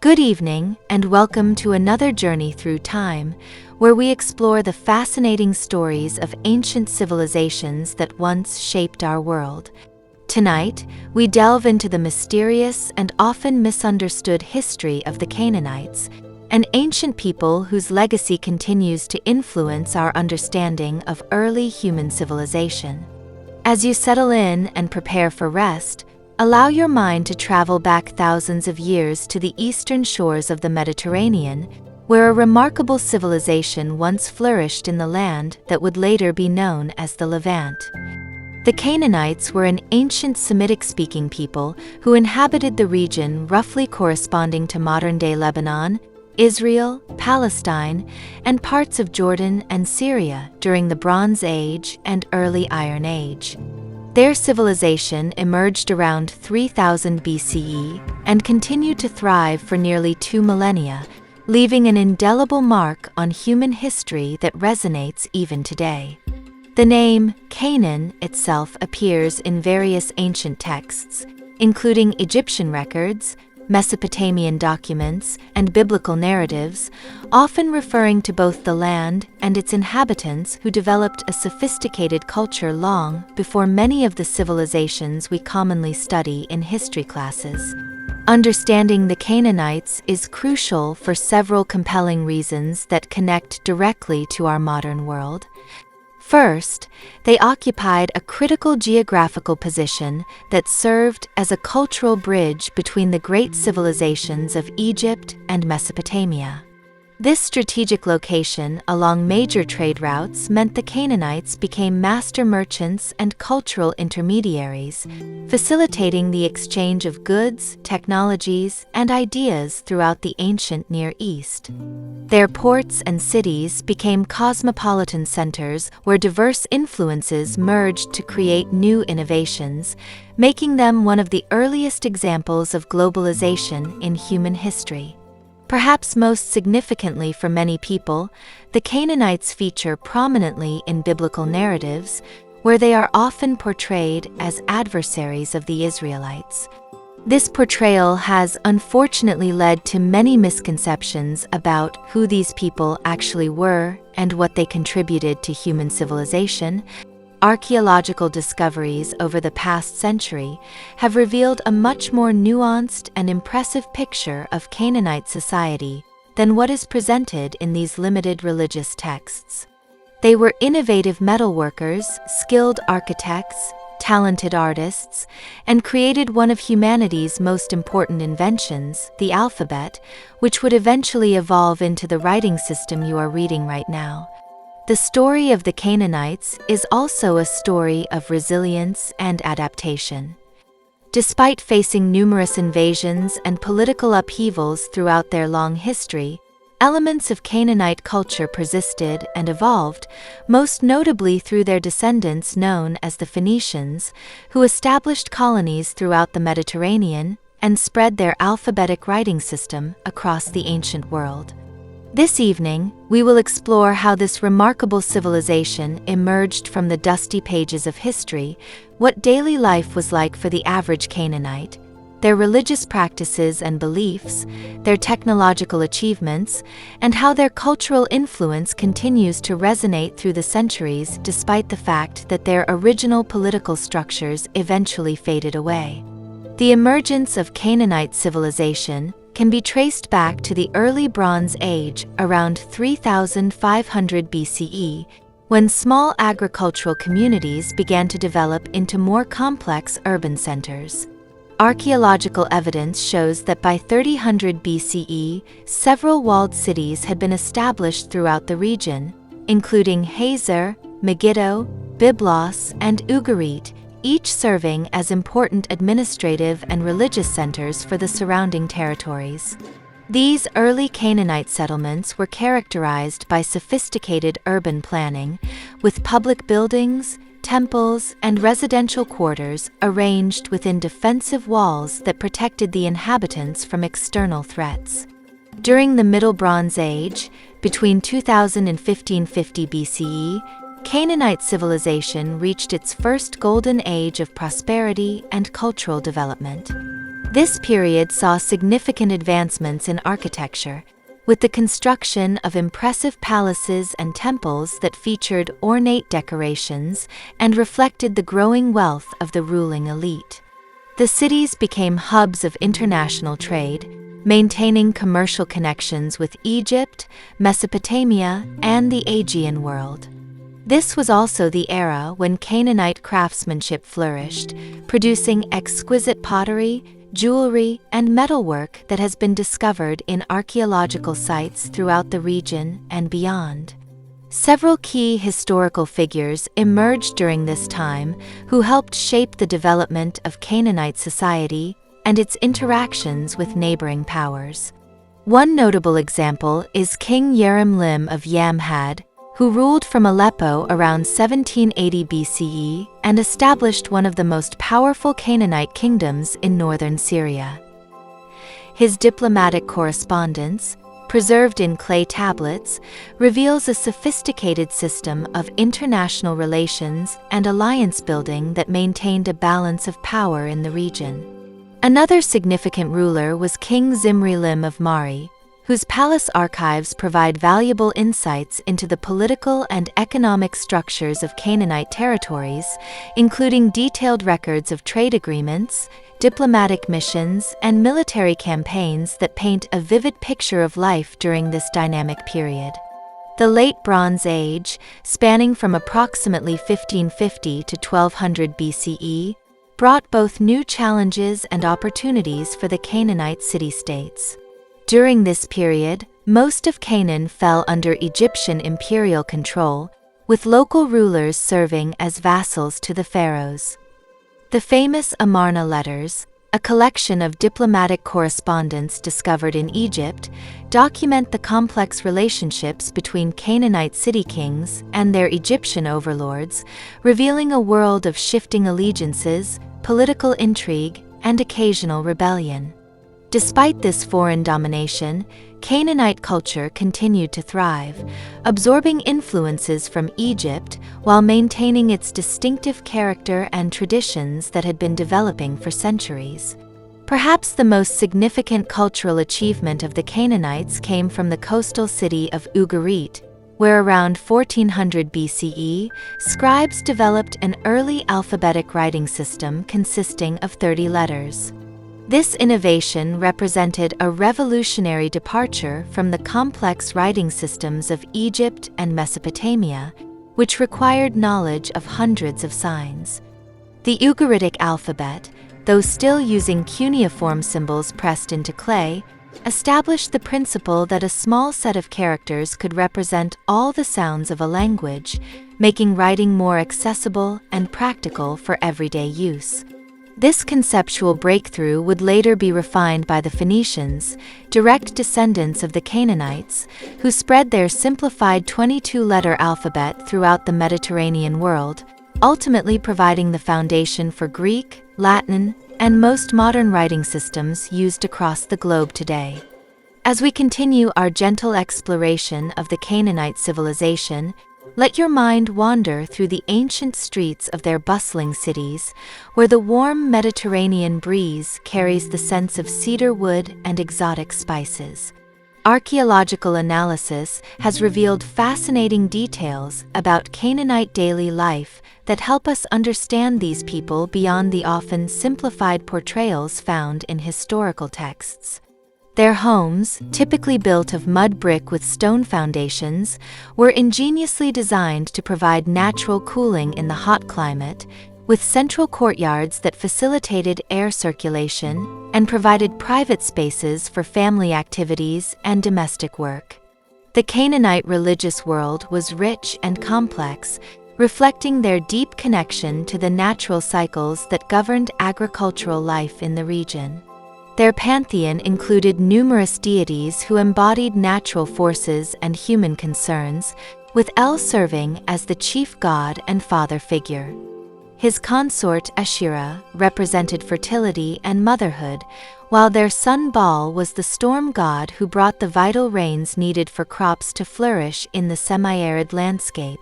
Good evening, and welcome to another journey through time, where we explore the fascinating stories of ancient civilizations that once shaped our world. Tonight, we delve into the mysterious and often misunderstood history of the Canaanites, an ancient people whose legacy continues to influence our understanding of early human civilization. As you settle in and prepare for rest, allow your mind to travel back thousands of years to the eastern shores of the Mediterranean, where a remarkable civilization once flourished in the land that would later be known as the Levant. The Canaanites were an ancient Semitic-speaking people who inhabited the region roughly corresponding to modern-day Lebanon, Israel, Palestine, and parts of Jordan and Syria during the Bronze Age and early Iron Age. Their civilization emerged around 3000 BCE and continued to thrive for nearly 2 millennia, leaving an indelible mark on human history that resonates even today. The name Canaan itself appears in various ancient texts, including Egyptian records, Mesopotamian documents, and biblical narratives, often referring to both the land and its inhabitants who developed a sophisticated culture long before many of the civilizations we commonly study in history classes. Understanding the Canaanites is crucial for several compelling reasons that connect directly to our modern world. First, they occupied a critical geographical position that served as a cultural bridge between the great civilizations of Egypt and Mesopotamia. This strategic location along major trade routes meant the Canaanites became master merchants and cultural intermediaries, facilitating the exchange of goods, technologies, and ideas throughout the ancient Near East. Their ports and cities became cosmopolitan centers where diverse influences merged to create new innovations, making them one of the earliest examples of globalization in human history. Perhaps most significantly for many people, the Canaanites feature prominently in biblical narratives, where they are often portrayed as adversaries of the Israelites. This portrayal has unfortunately led to many misconceptions about who these people actually were and what they contributed to human civilization. Archaeological discoveries over the past century have revealed a much more nuanced and impressive picture of Canaanite society than what is presented in these limited religious texts. They were innovative metalworkers, skilled architects, talented artists, and created one of humanity's most important inventions, the alphabet, which would eventually evolve into the writing system you are reading right now. The story of the Canaanites is also a story of resilience and adaptation. Despite facing numerous invasions and political upheavals throughout their long history, elements of Canaanite culture persisted and evolved, most notably through their descendants known as the Phoenicians, who established colonies throughout the Mediterranean and spread their alphabetic writing system across the ancient world. This evening, we will explore how this remarkable civilization emerged from the dusty pages of history, what daily life was like for the average Canaanite, their religious practices and beliefs, their technological achievements, and how their cultural influence continues to resonate through the centuries despite the fact that their original political structures eventually faded away. The emergence of Canaanite civilization can be traced back to the early Bronze Age around 3500 BCE, when small agricultural communities began to develop into more complex urban centers. Archaeological evidence shows that by 3000 BCE, several walled cities had been established throughout the region, including Hazor, Megiddo, Byblos, and Ugarit, each serving as important administrative and religious centers for the surrounding territories. These early Canaanite settlements were characterized by sophisticated urban planning, with public buildings, temples, and residential quarters arranged within defensive walls that protected the inhabitants from external threats. During the Middle Bronze Age, between 2000 and 1550 BCE, Canaanite civilization reached its first golden age of prosperity and cultural development. This period saw significant advancements in architecture, with the construction of impressive palaces and temples that featured ornate decorations and reflected the growing wealth of the ruling elite. The cities became hubs of international trade, maintaining commercial connections with Egypt, Mesopotamia, and the Aegean world. This was also the era when Canaanite craftsmanship flourished, producing exquisite pottery, jewelry, and metalwork that has been discovered in archaeological sites throughout the region and beyond. Several key historical figures emerged during this time who helped shape the development of Canaanite society and its interactions with neighboring powers. One notable example is King Yerim-Lim of Yamhad, who ruled from Aleppo around 1780 BCE and established one of the most powerful Canaanite kingdoms in northern Syria. His diplomatic correspondence, preserved in clay tablets, reveals a sophisticated system of international relations and alliance building that maintained a balance of power in the region. Another significant ruler was King Zimri-Lim of Mari, whose palace archives provide valuable insights into the political and economic structures of Canaanite territories, including detailed records of trade agreements, diplomatic missions, and military campaigns that paint a vivid picture of life during this dynamic period. The Late Bronze Age, spanning from approximately 1550 to 1200 BCE, brought both new challenges and opportunities for the Canaanite city-states. During this period, most of Canaan fell under Egyptian imperial control, with local rulers serving as vassals to the pharaohs. The famous Amarna letters, a collection of diplomatic correspondence discovered in Egypt, document the complex relationships between Canaanite city kings and their Egyptian overlords, revealing a world of shifting allegiances, political intrigue, and occasional rebellion. Despite this foreign domination, Canaanite culture continued to thrive, absorbing influences from Egypt while maintaining its distinctive character and traditions that had been developing for centuries. Perhaps the most significant cultural achievement of the Canaanites came from the coastal city of Ugarit, where around 1400 BCE, scribes developed an early alphabetic writing system consisting of 30 letters. This innovation represented a revolutionary departure from the complex writing systems of Egypt and Mesopotamia, which required knowledge of hundreds of signs. The Ugaritic alphabet, though still using cuneiform symbols pressed into clay, established the principle that a small set of characters could represent all the sounds of a language, making writing more accessible and practical for everyday use. This conceptual breakthrough would later be refined by the Phoenicians, direct descendants of the Canaanites, who spread their simplified 22-letter alphabet throughout the Mediterranean world, ultimately providing the foundation for Greek, Latin, and most modern writing systems used across the globe today. As we continue our gentle exploration of the Canaanite civilization, let your mind wander through the ancient streets of their bustling cities, where the warm Mediterranean breeze carries the sense of cedar wood and exotic spices. Archaeological analysis has revealed fascinating details about Canaanite daily life that help us understand these people beyond the often simplified portrayals found in historical texts. Their homes, typically built of mud brick with stone foundations, were ingeniously designed to provide natural cooling in the hot climate, with central courtyards that facilitated air circulation and provided private spaces for family activities and domestic work. The Canaanite religious world was rich and complex, reflecting their deep connection to the natural cycles that governed agricultural life in the region. Their pantheon included numerous deities who embodied natural forces and human concerns, with El serving as the chief god and father figure. His consort Asherah represented fertility and motherhood, while their son Baal was the storm god who brought the vital rains needed for crops to flourish in the semi-arid landscape.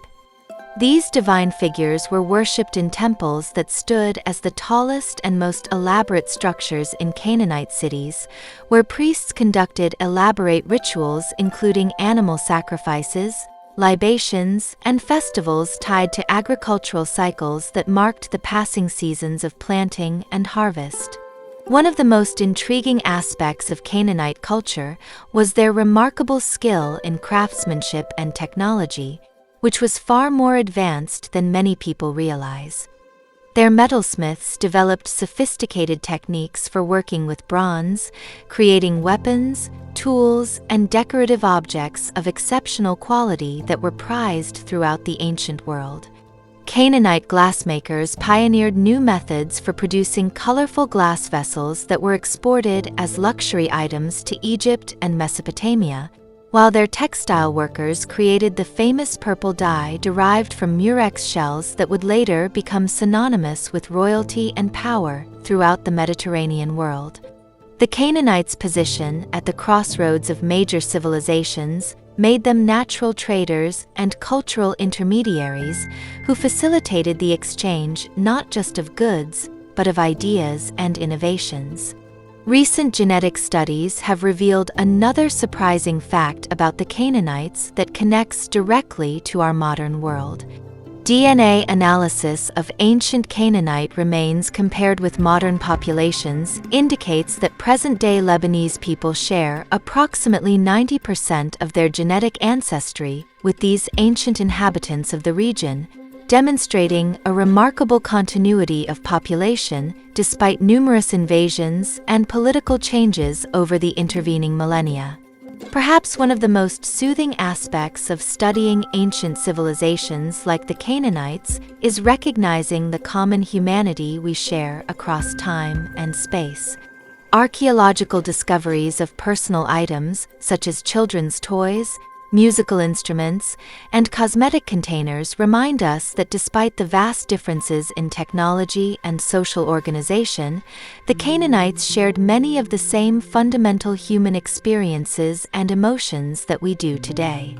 These divine figures were worshipped in temples that stood as the tallest and most elaborate structures in Canaanite cities, where priests conducted elaborate rituals including animal sacrifices, libations, and festivals tied to agricultural cycles that marked the passing seasons of planting and harvest. One of the most intriguing aspects of Canaanite culture was their remarkable skill in craftsmanship and technology, which was far more advanced than many people realize. Their metalsmiths developed sophisticated techniques for working with bronze, creating weapons, tools, and decorative objects of exceptional quality that were prized throughout the ancient world. Canaanite glassmakers pioneered new methods for producing colorful glass vessels that were exported as luxury items to Egypt and Mesopotamia, while their textile workers created the famous purple dye derived from murex shells that would later become synonymous with royalty and power throughout the Mediterranean world. The Canaanites' position at the crossroads of major civilizations made them natural traders and cultural intermediaries who facilitated the exchange not just of goods, but of ideas and innovations. Recent genetic studies have revealed another surprising fact about the Canaanites that connects directly to our modern world. DNA analysis of ancient Canaanite remains compared with modern populations indicates that present-day Lebanese people share approximately 90% of their genetic ancestry with these ancient inhabitants of the region, demonstrating a remarkable continuity of population despite numerous invasions and political changes over the intervening millennia. Perhaps one of the most soothing aspects of studying ancient civilizations like the Canaanites is recognizing the common humanity we share across time and space. Archaeological discoveries of personal items, such as children's toys, musical instruments, and cosmetic containers remind us that despite the vast differences in technology and social organization, the Canaanites shared many of the same fundamental human experiences and emotions that we do today.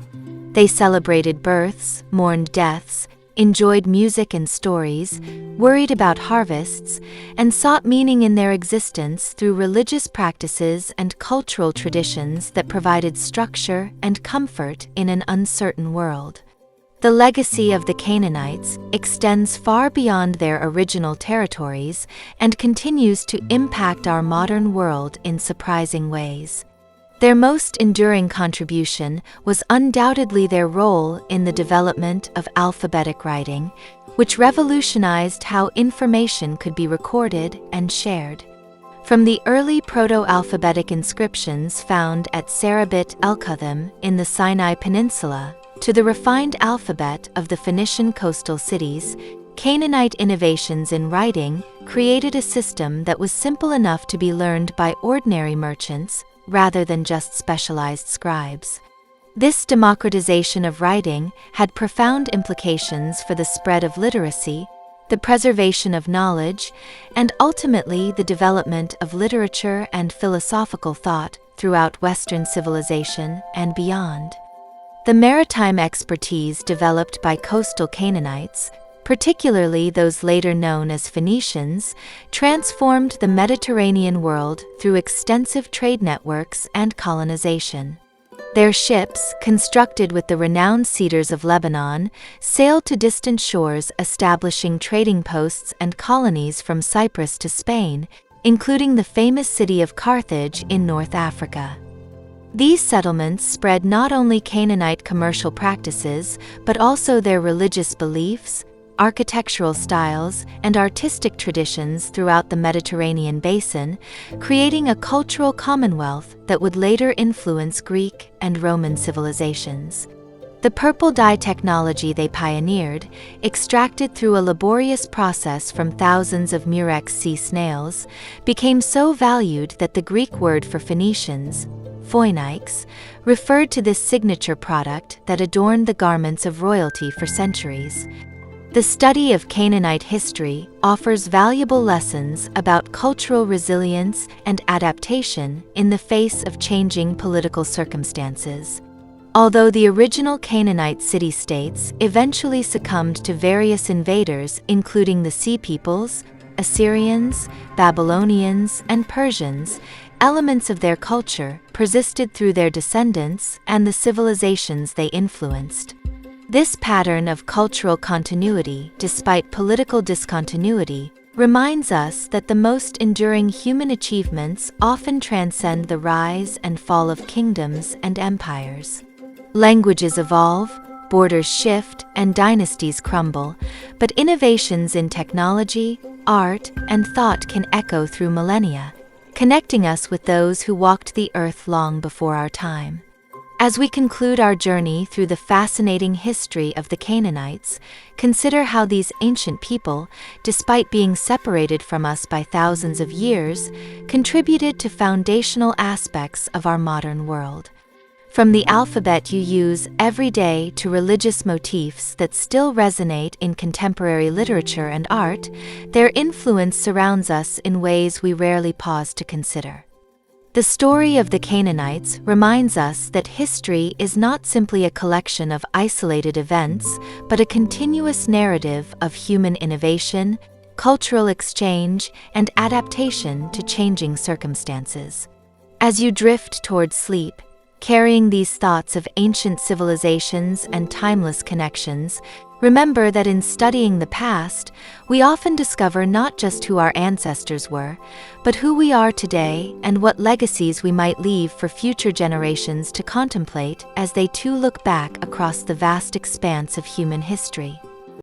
They celebrated births, mourned deaths, enjoyed music and stories, worried about harvests, and sought meaning in their existence through religious practices and cultural traditions that provided structure and comfort in an uncertain world. The legacy of the Canaanites extends far beyond their original territories and continues to impact our modern world in surprising ways. Their most enduring contribution was undoubtedly their role in the development of alphabetic writing, which revolutionized how information could be recorded and shared. From the early proto-alphabetic inscriptions found at Serabit el-Khatham in the Sinai Peninsula to the refined alphabet of the Phoenician coastal cities, Canaanite innovations in writing created a system that was simple enough to be learned by ordinary merchants rather than just specialized scribes. This democratization of writing had profound implications for the spread of literacy, the preservation of knowledge, and ultimately the development of literature and philosophical thought throughout Western civilization and beyond. The maritime expertise developed by coastal Canaanites, particularly those later known as Phoenicians, transformed the Mediterranean world through extensive trade networks and colonization. Their ships, constructed with the renowned cedars of Lebanon, sailed to distant shores, establishing trading posts and colonies from Cyprus to Spain, including the famous city of Carthage in North Africa. These settlements spread not only Canaanite commercial practices, but also their religious beliefs, architectural styles, and artistic traditions throughout the Mediterranean basin, creating a cultural commonwealth that would later influence Greek and Roman civilizations. The purple dye technology they pioneered, extracted through a laborious process from thousands of murex sea snails, became so valued that the Greek word for Phoenicians, phoinix, referred to this signature product that adorned the garments of royalty for centuries. The study of Canaanite history offers valuable lessons about cultural resilience and adaptation in the face of changing political circumstances. Although the original Canaanite city-states eventually succumbed to various invaders including the Sea Peoples, Assyrians, Babylonians, and Persians, elements of their culture persisted through their descendants and the civilizations they influenced. This pattern of cultural continuity, despite political discontinuity, reminds us that the most enduring human achievements often transcend the rise and fall of kingdoms and empires. Languages evolve, borders shift, and dynasties crumble, but innovations in technology, art, and thought can echo through millennia, connecting us with those who walked the earth long before our time. As we conclude our journey through the fascinating history of the Canaanites, consider how these ancient people, despite being separated from us by thousands of years, contributed to foundational aspects of our modern world. From the alphabet you use every day to religious motifs that still resonate in contemporary literature and art, their influence surrounds us in ways we rarely pause to consider. The story of the Canaanites reminds us that history is not simply a collection of isolated events, but a continuous narrative of human innovation, cultural exchange, and adaptation to changing circumstances. As you drift toward sleep, carrying these thoughts of ancient civilizations and timeless connections, remember that in studying the past, we often discover not just who our ancestors were, but who we are today and what legacies we might leave for future generations to contemplate as they too look back across the vast expanse of human history.